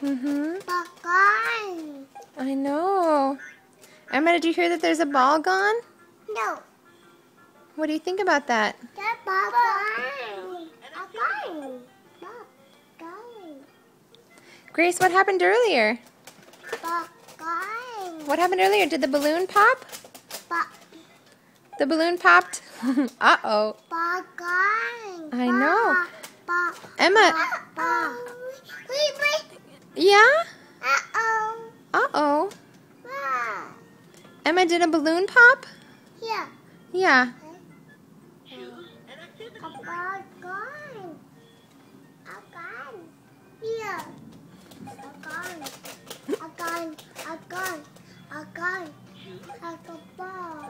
Mm-hmm. Ball gone. I know. Emma, did you hear that there's a ball gone? No. What do you think about that? That ball gone. Gone. Ball gone. Grace, what happened earlier? Ball gone. What happened earlier? Did the balloon pop? Ball. The balloon popped? Uh-oh. Ball gone. I know. Ball. Emma. Ball. Wait. Yeah? Uh-oh. Uh-oh. Ah. Emma, did a balloon pop? Here. Yeah. A ball gone. A gone. Here. A gone. A gone. A gone. A gone. Like a ball.